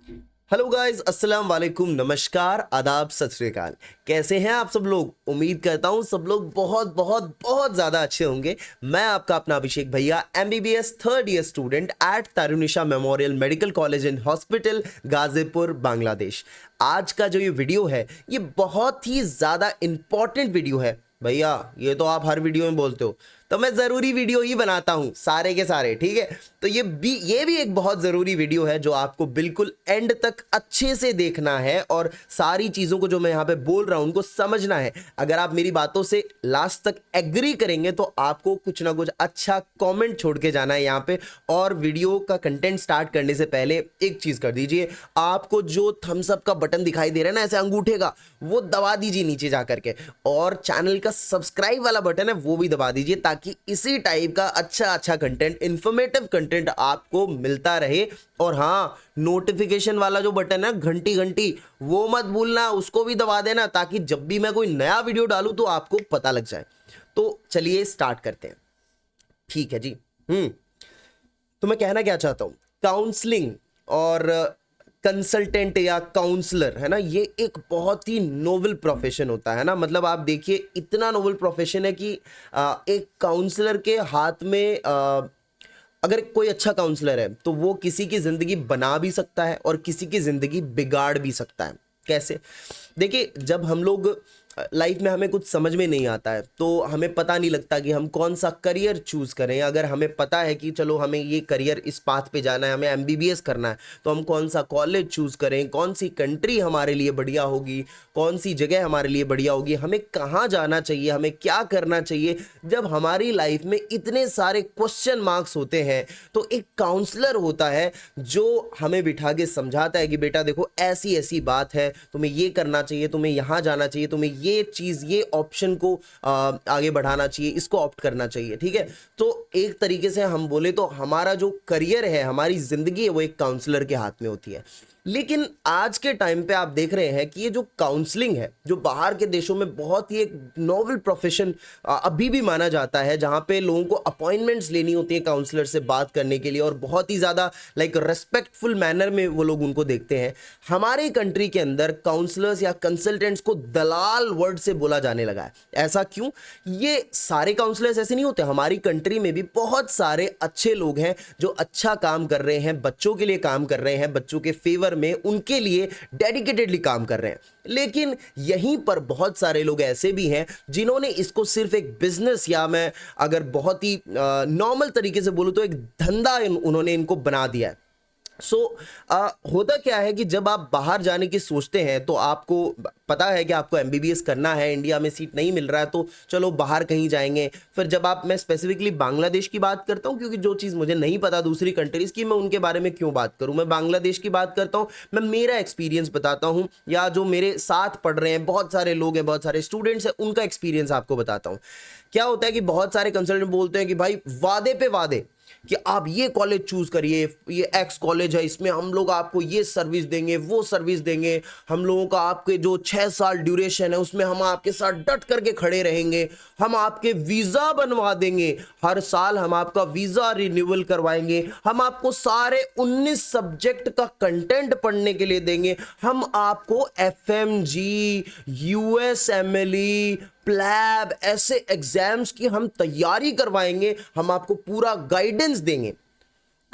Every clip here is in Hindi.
हेलो गाइस, अस्सलाम वालेकुम, नमस्कार, आदाब, सत श्री अकाल। कैसे हैं आप सब लोग? उम्मीद करता हूं सब लोग बहुत बहुत बहुत ज़्यादा अच्छे होंगे। मैं आपका अपना अभिषेक भैया, MBBS third year student at Tarunisha memorial medical college and hospital, Ghazipur, Bangladesh. आज का जो ये वीडियो है, ये बहुत ही ज़्यादा इंपॉर्टेंट वीडियो है। भैया ये तो आप हर वीडियो में बोलते हो, तो मैं ज़रूरी वीडियो ही बनाता हूं सारे के सारे, ठीक है? तो ये भी एक बहुत ज़रूरी वीडियो है जो आपको बिल्कुल एंड तक अच्छे से देखना है और सारी चीज़ों को जो मैं यहाँ पे बोल रहा हूं उनको समझना है। अगर आप मेरी बातों से लास्ट तक एग्री करेंगे तो आपको कुछ ना कुछ अच्छा कमेंट छोड़ के जाना है यहाँ पे। और वीडियो का कंटेंट स्टार्ट करने से पहले एक चीज़ कर दीजिए, आपको जो थम्स अप का बटन दिखाई दे रहा है ना ऐसे अंगूठे का, वो दबा दीजिए नीचे जा करके, और चैनल का सब्सक्राइब वाला बटन है वो भी दबा दीजिए, ताकि इसी टाइप का अच्छा कंटेंट, इंफॉर्मेटिव कंटेंट आपको मिलता रहे। और हाँ, नोटिफिकेशन वाला जो बटन है घंटी घंटी, वो मत भूलना, उसको भी दबा देना, ताकि जब भी मैं कोई नया वीडियो डालूं तो आपको पता लग जाए। तो चलिए स्टार्ट करते हैं, ठीक है जी। तो मैं कहना क्या चाहता हूँ, काउंसलिंग और कंसल्टेंट या काउंसलर है ना, ये एक बहुत ही नोबल प्रोफेशन होता है ना। मतलब आप देखिए, इतना नोबल प्रोफेशन है कि एक काउंसलर के हाथ में अगर कोई अच्छा काउंसलर है तो वो किसी की ज़िंदगी बना भी सकता है और किसी की ज़िंदगी बिगाड़ भी सकता है। कैसे? देखिए, जब हम लोग लाइफ में हमें कुछ समझ में नहीं आता है तो हमें पता नहीं लगता कि हम कौन सा करियर चूज़ करें। अगर हमें पता है कि चलो हमें ये करियर, इस पाथ पे जाना है, हमें एमबीबीएस करना है, तो हम कौन सा कॉलेज चूज़ करें, कौन सी कंट्री हमारे लिए बढ़िया होगी, कौन सी जगह हमारे लिए बढ़िया होगी, हमें कहाँ जाना चाहिए, हमें क्या करना चाहिए। जब हमारी लाइफ में इतने सारे क्वेश्चन मार्क्स होते हैं तो एक काउंसलर होता है जो हमें बिठा के समझाता है कि बेटा देखो, ऐसी ऐसी बात है, तुम्हें ये करना चाहिए, तुम्हें यहाँ जाना चाहिए, तुम्हें ये चीज़, ये ऑप्शन को आगे बढ़ाना चाहिए, इसको ऑप्ट करना चाहिए, ठीक है? तो एक तरीके से हम बोले तो हमारा जो करियर है, हमारी ज़िंदगी है, वो एक काउंसलर के हाथ में होती है। लेकिन आज के टाइम पे आप देख रहे हैं कि ये जो काउंसलिंग है, जो बाहर के देशों में बहुत ही एक नोबल प्रोफेशन अभी भी माना जाता है, जहाँ पे लोगों को अपॉइंटमेंट्स लेनी होती है काउंसलर से बात करने के लिए, और बहुत ही ज़्यादा लाइक रेस्पेक्टफुल मैनर में वो लोग उनको देखते हैं। हमारे कंट्री के अंदर काउंसलर्स या कंसल्टेंट्स को दलाल वर्ड से बोला जाने लगा है। ऐसा क्यों? ये सारे काउंसलर्स ऐसे नहीं होते। हमारी कंट्री में भी बहुत सारे अच्छे लोग हैं जो अच्छा काम कर रहे हैं, बच्चों के लिए काम कर रहे हैं, बच्चों के फेवर में उनके लिए डेडिकेटेडली काम कर रहे हैं। लेकिन यहीं पर बहुत सारे लोग ऐसे भी हैं जिन्होंने इसको सिर्फ एक बिजनेस, या मैं अगर बहुत ही नॉर्मल तरीके से बोलूं तो एक धंधा उन्होंने इनको बना दिया है। होता क्या है कि जब आप बाहर जाने की सोचते हैं तो आपको पता है कि आपको एमबीबीएस करना है, इंडिया में सीट नहीं मिल रहा है, तो चलो बाहर कहीं जाएंगे। फिर जब आप, मैं स्पेसिफिकली बांग्लादेश की बात करता हूं, क्योंकि जो चीज़ मुझे नहीं पता दूसरी कंट्रीज की, मैं उनके बारे में क्यों बात करूं, मैं बांग्लादेश की बात करता हूं। मैं मेरा एक्सपीरियंस बताता हूं, या जो मेरे साथ पढ़ रहे हैं बहुत सारे लोग हैं, बहुत सारे स्टूडेंट्स हैं, उनका एक्सपीरियंस आपको बताता हूं। क्या होता है कि बहुत सारे कंसल्टेंट बोलते हैं कि भाई वादे पे वादे, कि आप ये कॉलेज चूज करिए, ये एक्स कॉलेज है, इसमें हम लोग आपको ये सर्विस देंगे, वो सर्विस देंगे, हम लोगों का आपके जो 6 साल ड्यूरेशन है उसमें हम आपके साथ डट करके खड़े रहेंगे, हम आपके वीजा बनवा देंगे, हर साल हम आपका वीजा रिन्यूअल करवाएंगे, हम आपको सारे 19 सब्जेक्ट का कंटेंट पढ़ने के लिए देंगे, हम आपको एफएमजी, यूएसएमएलई, प्लैब, ऐसे एग्जाम्स की हम तैयारी करवाएंगे, हम आपको पूरा गाइडेंस देंगे।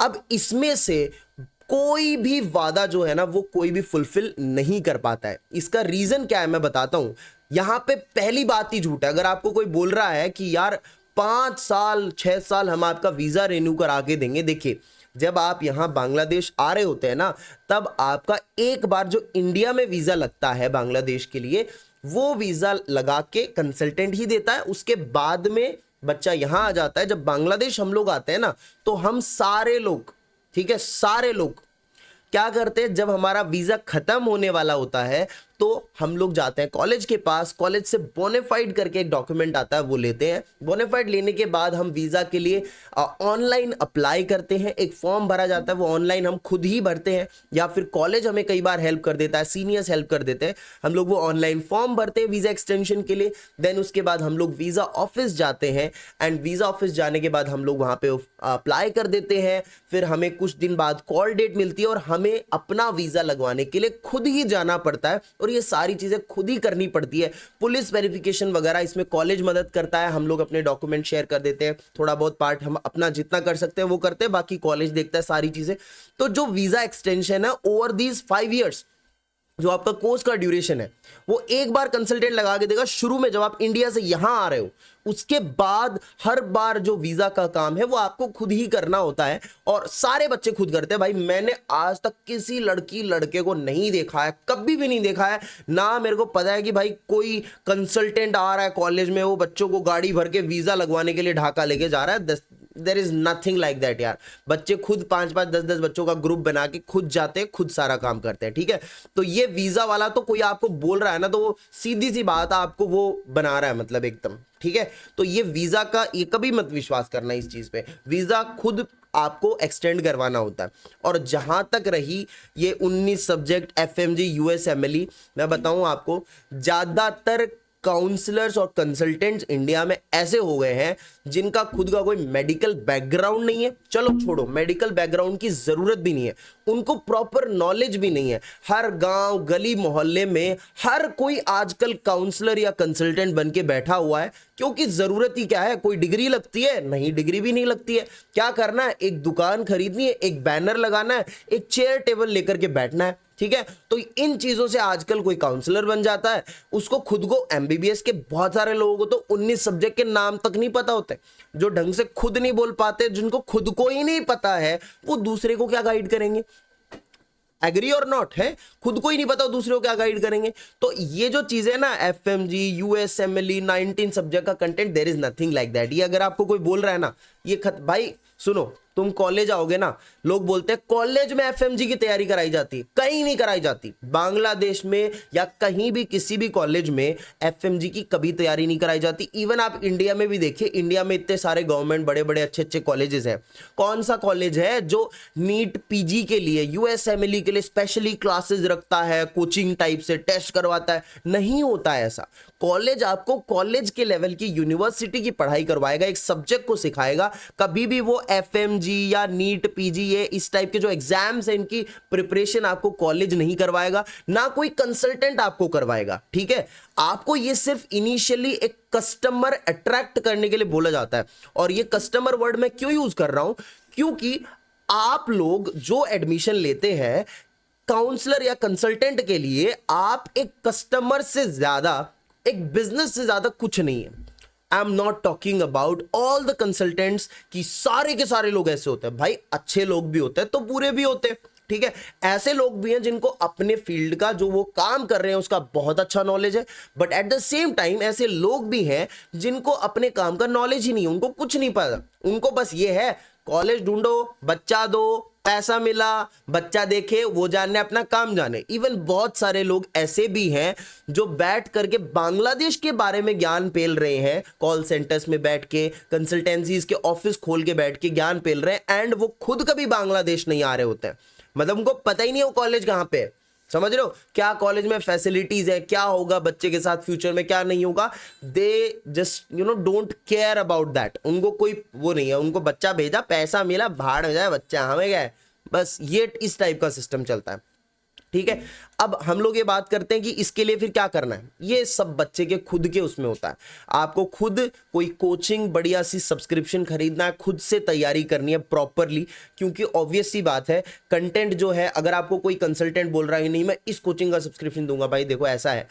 अब इसमें से कोई भी वादा जो है ना, वो कोई भी फुलफिल नहीं कर पाता है। इसका रीजन क्या है मैं बताता हूं। यहां पे पहली बात ही झूठ है। अगर आपको कोई बोल रहा है कि यार 5 साल 6 साल हम आपका वीजा रिन्यू करा के देंगे, देखिए जब आप यहां बांग्लादेश आ रहे होते हैं ना, तब आपका एक बार जो इंडिया में वीजा लगता है बांग्लादेश के लिए, वो वीजा लगा के कंसल्टेंट ही देता है। उसके बाद में बच्चा यहां आ जाता है। जब बांग्लादेश हम लोग आते हैं ना, तो हम सारे लोग, ठीक है, सारे लोग क्या करते हैं, जब हमारा वीजा खत्म होने वाला होता है तो हम लोग जाते हैं कॉलेज के पास, कॉलेज से बोनाफाइड करके एक डॉक्यूमेंट आता है वो लेते हैं। बोनाफाइड लेने के बाद हम वीज़ा के लिए ऑनलाइन अप्लाई करते हैं, एक फॉर्म भरा जाता है, वो ऑनलाइन हम खुद ही भरते हैं या फिर कॉलेज हमें कई बार हेल्प कर देता है, सीनियर्स हेल्प कर देते हैं, हम लोग वो ऑनलाइन फॉर्म भरते हैं वीज़ा एक्सटेंशन के लिए। देन उसके बाद हम लोग वीज़ा ऑफिस जाते हैं एंड वीज़ा ऑफिस जाने के बाद हम लोग वहाँ पे अप्लाई कर देते हैं। फिर हमें कुछ दिन बाद कॉल डेट मिलती है और हमें अपना वीज़ा लगवाने के लिए खुद ही जाना पड़ता है और ये सारी चीज़ें खुद ही करनी पड़ती है। पुलिस वेरिफिकेशन वगैरह इसमें कॉलेज मदद करता है, हम लोग अपने डॉक्यूमेंट शेयर कर देते हैं, थोड़ा बहुत पार्ट हम अपना जितना कर सकते हैं वो करते हैं, बाकी कॉलेज देखता है सारी चीज़ें। तो जो वीज़ा एक्सटेंशन है ओवर दीज 5 ईयर्स, जो आपका कोर्स का ड्यूरेशन है, वो एक बार कंसल्टेंट लगा के देगा शुरू में जब आप इंडिया से यहां आ रहे हो। उसके बाद हर बार जो वीजा का काम है वो आपको खुद ही करना होता है और सारे बच्चे खुद करते हैं। भाई मैंने आज तक किसी लड़की लड़के को नहीं देखा है, कभी भी नहीं देखा है ना मेरे को पता है कि भाई कोई कंसल्टेंट आ रहा है कॉलेज में, वो बच्चों को गाड़ी भर के वीजा लगवाने के लिए ढाका लेके जा रहा है। There is nothing like that यार। बच्चे खुद 5-5 10-10 बच्चों का ग्रुप बना के खुद जाते हैं, खुद सारा काम करते हैं, ठीक है। तो ये वीजा वाला तो कोई आपको बोल रहा है ना, तो वो सीधी सी बात आपको वो बना रहा है, मतलब एकदम, ठीक है। तो ये वीजा का ये कभी मत विश्वास करना इस चीज पे, वीजा खुद आपको एक्सटेंड करवाना होता है। और जहां तक रही ये 19 सब्जेक्ट एफएमजी यूएसएमएलई, मैं बताऊं आपको, ज्यादातर काउंसलर्स और कंसल्टेंट्स इंडिया में ऐसे हो गए हैं जिनका खुद का कोई मेडिकल बैकग्राउंड नहीं है। चलो छोड़ो, मेडिकल बैकग्राउंड की जरूरत भी नहीं है, उनको प्रॉपर नॉलेज भी नहीं है। हर गांव गली मोहल्ले में हर कोई आजकल काउंसलर या कंसल्टेंट बन के बैठा हुआ है, क्योंकि जरूरत ही क्या है, कोई डिग्री लगती है? नहीं, डिग्री भी नहीं लगती है। क्या करना है, एक दुकान खरीदनी है, एक बैनर लगाना है, एक चेयर टेबल लेकर के बैठना है, ठीक है। तो इन चीजों से आजकल कोई काउंसलर बन जाता है, उसको खुद को, एमबीबीएस के बहुत सारे लोगों को तो 19 सब्जेक्ट के नाम तक नहीं पता होते, जो ढंग से खुद नहीं बोल पाते, जिनको खुद को ही नहीं पता है, वो दूसरे को क्या गाइड करेंगे? एग्री और नॉट है, खुद को ही नहीं पता दूसरे को क्या गाइड करेंगे। तो ये जो चीजें ना, एफएमजी यूएसएमएलई 19 सब्जेक्ट का content, there is nothing like that. ये अगर आपको कोई बोल रहा है ना, ये भाई सुनो, तुम कॉलेज आओगे ना, लोग बोलते हैं कॉलेज में एफएमजी की तैयारी कराई जाती है, कहीं नहीं कराई जाती। बांग्लादेश में या कहीं भी किसी भी कॉलेज में एफएमजी की कभी तैयारी नहीं कराई जाती। इवन आप इंडिया में भी देखिए, इंडिया में इतने सारे गवर्नमेंट बड़े बड़े अच्छे अच्छे कॉलेजेस हैं, कौन सा कॉलेज है जो नीट पीजी के लिए, यूएसएमएलई के लिए स्पेशली क्लासेस रखता है, कोचिंग टाइप से टेस्ट करवाता है? नहीं होता है ऐसा। कॉलेज आपको कॉलेज के लेवल की, यूनिवर्सिटी की पढ़ाई करवाएगा, एक सब्जेक्ट को सिखाएगा। कभी भी वो एफएमजी या नीट पीजी, ये इस टाइप के जो एग्जाम्स है, इनकी प्रिपरेशन आपको कॉलेज नहीं करवाएगा, ना कोई कंसल्टेंट आपको करवाएगा, ठीक है। आपको ये सिर्फ इनिशियली एक कस्टमर अट्रैक्ट करने के लिए बोला जाता है। और ये कस्टमर वर्ड मैं क्यों यूज कर रहा हूं, क्योंकि आप लोग जो एडमिशन लेते हैं काउंसलर या कंसल्टेंट के लिए, आप एक कस्टमर से ज्यादा, एक बिजनेस से ज्यादा कुछ नहीं है। I am not talking about all the consultants कि सारे के सारे लोग ऐसे होते हैं। भाई अच्छे लोग भी होते हैं तो बुरे भी होते हैं, ठीक है। ऐसे लोग भी हैं जिनको अपने फील्ड का, जो वो काम कर रहे हैं, उसका बहुत अच्छा नॉलेज है, but at the same time ऐसे लोग भी हैं जिनको अपने काम का नॉलेज ही नहीं है, उनको कुछ नहीं पता। उनको बस ये है, कॉलेज ढूंढो, बच्चा दो, पैसा मिला, बच्चा देखे, वो जाने, अपना काम जाने। इवन बहुत सारे लोग ऐसे भी हैं जो बैठ करके बांग्लादेश के बारे में ज्ञान पेल रहे हैं, कॉल सेंटर्स में बैठ के, कंसल्टेंसीज के ऑफिस खोल के बैठ के ज्ञान पेल रहे हैं, एंड वो खुद कभी बांग्लादेश नहीं आ रहे होते हैं। मतलब उनको पता ही नहीं है वो कॉलेज कहाँ पे है, समझ रहे हो? क्या कॉलेज में फैसिलिटीज है, क्या होगा बच्चे के साथ फ्यूचर में, क्या नहीं होगा। They just don't care about that. उनको कोई वो नहीं है, उनको बच्चा भेजा, पैसा मिला, भाड़ में जाए बच्चा, हमें क्या है, बस ये इस टाइप का सिस्टम चलता है, ठीक है। अब हम लोग ये बात करते हैं कि इसके लिए फिर क्या करना है। ये सब बच्चे के खुद के उसमें होता है। आपको खुद कोई कोचिंग बढ़िया सी सब्सक्रिप्शन खरीदना है, खुद से तैयारी करनी है प्रॉपरली, क्योंकि ऑब्वियस सी बात है, कंटेंट जो है, अगर आपको कोई कंसल्टेंट बोल रहा है नहीं मैं इस कोचिंग का सब्सक्रिप्शन दूंगा, भाई देखो ऐसा है,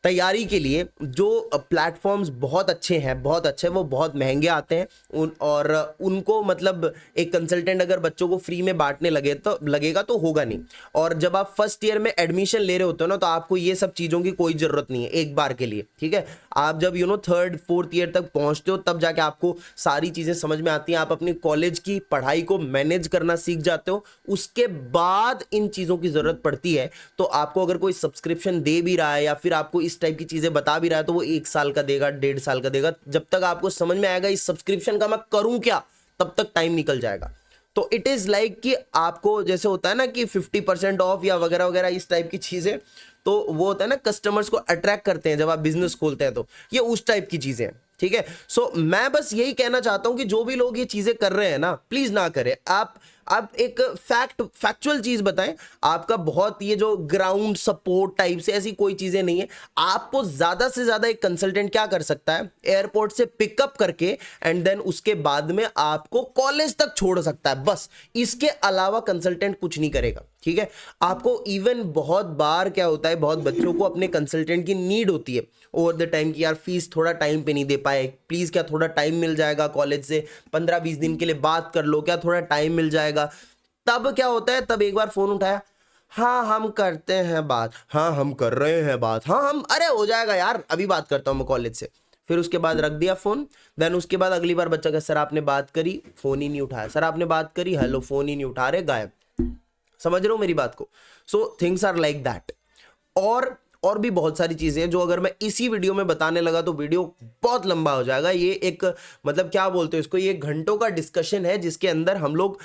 तैयारी के लिए जो प्लेटफॉर्म्स बहुत अच्छे हैं, बहुत अच्छे, वो बहुत महंगे आते हैं और उनको मतलब एक कंसल्टेंट अगर बच्चों को फ्री में बांटने लगेगा तो होगा नहीं। और जब आप फर्स्ट ईयर में एडमिशन ले रहे होते हो ना, तो आपको ये सब चीज़ों की कोई ज़रूरत नहीं है एक बार के लिए, ठीक है। आप जब थर्ड फोर्थ ईयर तक पहुंचते हो तब जाके आपको सारी चीज़ें समझ में आती हैं, आप अपनी कॉलेज की पढ़ाई को मैनेज करना सीख जाते हो। उसके बाद इन चीज़ों की ज़रूरत पड़ती है। तो आपको अगर कोई सब्सक्रिप्शन दे भी रहा है या फिर आपको इस टाइप की चीज़ें बता भी रहा है, तो वो 1 साल का देगा, 1.5 साल का देगा। जब तक आपको समझ में आएगा इस सब्सक्रिप्शन का मैं करूं क्या, तब तक टाइम निकल जाएगा। तो इट इज़ लाइक कि आपको जैसे होता है ना कि 50% ऑफ या वगैरह वगैरह इस टाइप की चीज़ें, तो वो होता है ना, कस्टमर्स को अट्रैक्ट करते हैं जब आप बिजनेस खोलते हैं, तो ये उस टाइप की चीज़ें हैं, ठीक है। सो मैं बस यही कहना चाहता हूं कि जो भी लोग ये चीज़ें कर रहे हैं ना, प्लीज़ ना करें। आप एक फैक्चुअल चीज बताएं। आपका बहुत ये जो ग्राउंड सपोर्ट टाइप से ऐसी कोई चीजें नहीं है। आपको ज्यादा से ज्यादा एक कंसल्टेंट क्या कर सकता है, एयरपोर्ट से पिकअप करके एंड देन उसके बाद में आपको कॉलेज तक छोड़ सकता है, बस। इसके अलावा कंसल्टेंट कुछ नहीं करेगा, ठीक है। आपको इवन बहुत बार क्या होता है, बहुत बच्चों को अपने कंसल्टेंट की नीड होती है ओवर द टाइम की, यार फीस थोड़ा टाइम पे नहीं दे पाए, प्लीज क्या थोड़ा टाइम मिल जाएगा कॉलेज से, 15-20 दिन के लिए बात कर लो, क्या थोड़ा टाइम मिल जाएगा। तब क्या होता है, तब एक बार फोन उठाया, हाँ हम करते हैं बात, हाँ हम कर रहे हैं बात, हाँ हम, अरे हो जाएगा यार, अभी बात करता हूँ मैं कॉलेज से। फिर उसके बाद रख दिया फोन। देन उसके बाद अगली बार बच्चा का, सर आपने बात करी, फोन ही नहीं उठाया, सर आपने बात करी, हेलो, फोन ही नहीं उठा रहे, गायब। समझ रहे हो मेरी बात को? So things are like that. और भी बहुत सारी चीजें हैं जो अगर मैं इसी वीडियो में बताने लगा तो वीडियो बहुत लंबा हो जाएगा। ये एक मतलब क्या बोलते हैं इसको, ये घंटों का डिस्कशन है जिसके अंदर हम लोग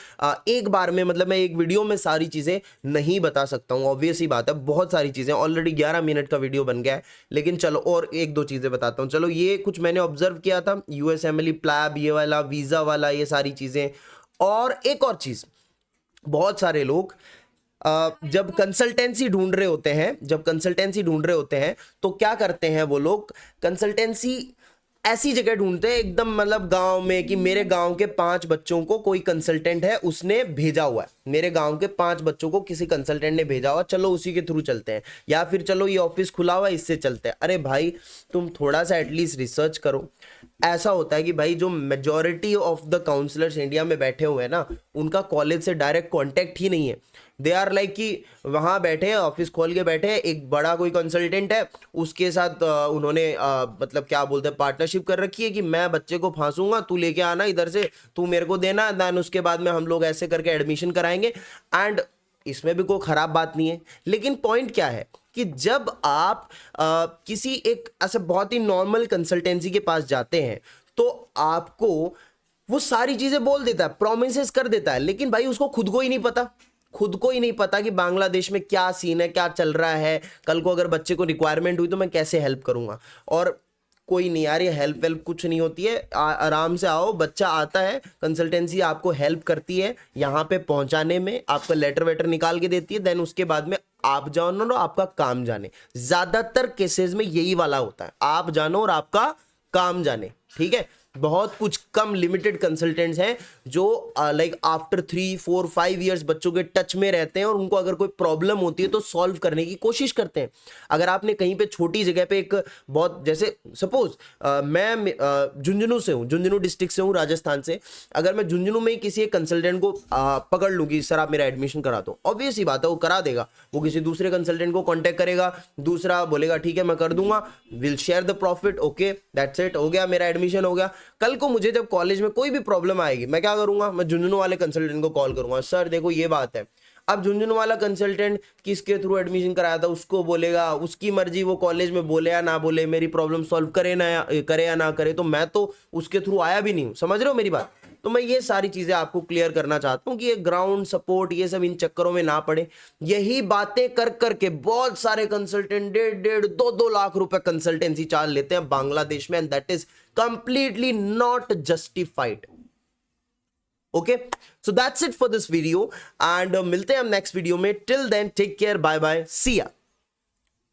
एक बार में, मतलब मैं एक वीडियो में सारी चीजें नहीं बता सकता हूँ, ऑब्वियस ही बात है। बहुत सारी चीजें, ऑलरेडी 11 मिनट का वीडियो बन गया है, लेकिन चलो और एक दो चीजें बताता हूँ। चलो, ये कुछ मैंने ऑब्जर्व किया था, यूएसएमएलई प्लैब, ये वाला वीजा वाला, ये सारी चीजें। और एक और चीज, बहुत सारे लोग जब कंसल्टेंसी ढूंढ रहे होते हैं, तो क्या करते हैं वो लोग, कंसल्टेंसी ऐसी जगह ढूंढते हैं एकदम मतलब गांव में, कि मेरे गांव के 5 बच्चों को कोई कंसल्टेंट है उसने भेजा हुआ है, मेरे गांव के 5 बच्चों को किसी कंसल्टेंट ने भेजा हुआ, चलो उसी के थ्रू चलते हैं, या फिर चलो ये ऑफिस खुला हुआ है इससे चलते हैं। अरे भाई, तुम थोड़ा सा एटलीस्ट रिसर्च करो। ऐसा होता है कि भाई जो majority of the counsellors India में बैठे हुए हैं ना, उनका कॉलेज से डायरेक्ट कॉन्टेक्ट ही नहीं है। दे आर लाइक कि वहाँ बैठे हैं, ऑफिस खोल के बैठे हैं, एक बड़ा कोई कंसल्टेंट है, उसके साथ उन्होंने मतलब क्या बोलते हैं, पार्टनरशिप कर रखी है कि मैं बच्चे को फांसूंगा, तू लेके आना इधर से, तू मेरे को देना, देन उसके बाद में हम लोग ऐसे करके एडमिशन कराएंगे। एंड इसमें भी कोई खराब बात नहीं है, लेकिन पॉइंट क्या है कि जब आप किसी एक ऐसे बहुत ही नॉर्मल कंसल्टेंसी के पास जाते हैं, तो आपको वो सारी चीजें बोल देता है, प्रोमिसेस कर देता है, लेकिन भाई उसको खुद को ही नहीं पता कि बांग्लादेश में क्या सीन है, क्या चल रहा है, कल को अगर बच्चे को रिक्वायरमेंट हुई तो मैं कैसे हेल्प करूंगा। और कोई नहीं यार, ये हेल्प वेल्प कुछ नहीं होती है, आराम से आओ, बच्चा आता है, कंसल्टेंसी आपको हेल्प करती है यहाँ पे पहुंचाने में, आपका लेटर वेटर निकाल के देती है, देन उसके बाद में आप जाओ ना, आपका काम जाने। ज्यादातर केसेस में यही वाला होता है, आप जानो और आपका काम जाने, ठीक है। बहुत कुछ कम लिमिटेड कंसल्टेंट्स हैं जो लाइक आफ्टर 3-4-5 इयर्स बच्चों के टच में रहते हैं, और उनको अगर कोई प्रॉब्लम होती है तो सॉल्व करने की कोशिश करते हैं। अगर आपने कहीं पे छोटी जगह पे एक बहुत, जैसे सपोज मैं झुंझुनू से हूँ, झुंझुनू डिस्ट्रिक्ट से हूँ, राजस्थान से। अगर मैं झुंझुनू में किसी एक कंसल्टेंट को पकड़ लूँगी, सर आप मेरा एडमिशन करा दो, ऑब्वियस ही बात है वो करा देगा। वो किसी दूसरे कंसल्टेंट को कॉन्टैक्ट करेगा, दूसरा बोलेगा ठीक है मैं कर दूंगा, will share the profit, okay that's it, हो गया, मेरा एडमिशन हो गया। कल को मुझे जब कॉलेज में कोई भी प्रॉब्लम आएगी, मैं क्या करूंगा, मैं झुंझुनू वाले कंसल्टेंट को कॉल करूंगा, सर देखो ये बात है। अब झुंझुनू वाला कंसल्टेंट किसके थ्रू एडमिशन कराया था, उसको बोलेगा, उसकी मर्जी, वो कॉलेज में बोले या ना बोले, मेरी प्रॉब्लम सॉल्व करे या ना करे, तो मैं तो उसके थ्रू आया भी नहीं हूं। समझ रहे हो मेरी बात? तो मैं ये सारी चीजें आपको क्लियर करना चाहता हूं कि ये ग्राउंड सपोर्ट, ये सब इन चक्करों में ना पड़े। यही बातें कर करके बहुत सारे कंसल्टेंट 1.5-2 लाख रुपए कंसल्टेंसी चार्ज लेते हैं बांग्लादेश में, and that is completely not justified. Okay, so that's it for this video, and मिलते हैं हम नेक्स्ट वीडियो में। Till then take care, bye bye, see ya.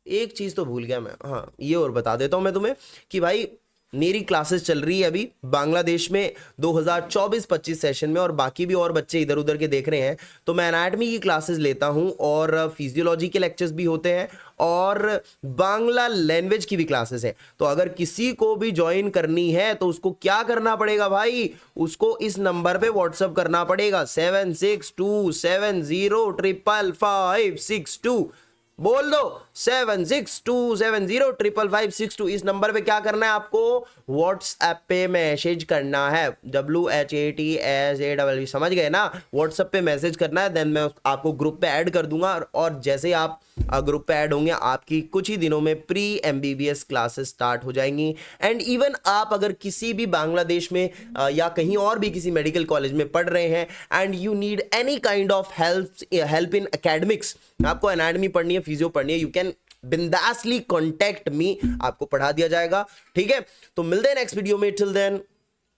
एक चीज तो भूल गया मैं, हाँ ये और बता देता हूं मैं तुम्हें कि भाई मेरी क्लासेस चल रही है अभी बांग्लादेश में 2024-25 सेशन में, और बाकी भी और बच्चे इधर उधर के देख रहे हैं, तो मैं एनाटमी की क्लासेस लेता हूं और फिजियोलॉजी के लेक्चर्स भी होते हैं और बांग्ला लैंग्वेज की भी क्लासेस है। तो अगर किसी को भी ज्वाइन करनी है तो उसको क्या करना पड़ेगा भाई, उसको इस नंबर पे व्हाट्सअप करना पड़ेगा 7627055562। बोल दो 7627055562। इस नंबर पे क्या करना है, आपको व्हाट्सएप पे मैसेज करना है, WHATSAWE, समझ गए ना, व्हाट्सएप पे मैसेज करना है। देन मैं आपको ग्रुप पे ऐड कर दूंगा, और जैसे आप ग्रुप पे ऐड होंगे आपकी कुछ ही दिनों में प्री MBBS क्लासेस स्टार्ट हो जाएंगी। एंड इवन आप अगर किसी भी बांग्लादेश में या कहीं और भी किसी मेडिकल कॉलेज में पढ़ रहे हैं and you need any kind of help in academics, आपको एनाटमी पढ़नी है, फिजियो पढ़नी है, यू कैन बिंदासली कॉन्टेक्ट मी, आपको पढ़ा दिया जाएगा। ठीक है, तो मिलते हैं नेक्स्ट वीडियो में। टिल देन,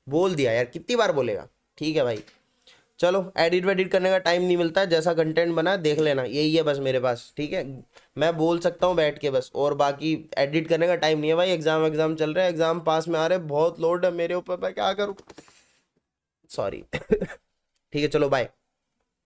बोल दिया यार, कितनी बार बोलेगा। ठीक है भाई, चलो, एडिट वेडिट करने का टाइम नहीं मिलता है, जैसा कंटेंट बना देख लेना, यही है बस मेरे पास। ठीक है, मैं बोल सकता हूँ बैठ के बस, और बाकी एडिट करने का टाइम नहीं है भाई। एग्जाम चल रहे हैं, एग्जाम पास में आ रहे हैं, बहुत लोड है मेरे ऊपर, मैं क्या करूँ, सॉरी। ठीक है, चलो बाय।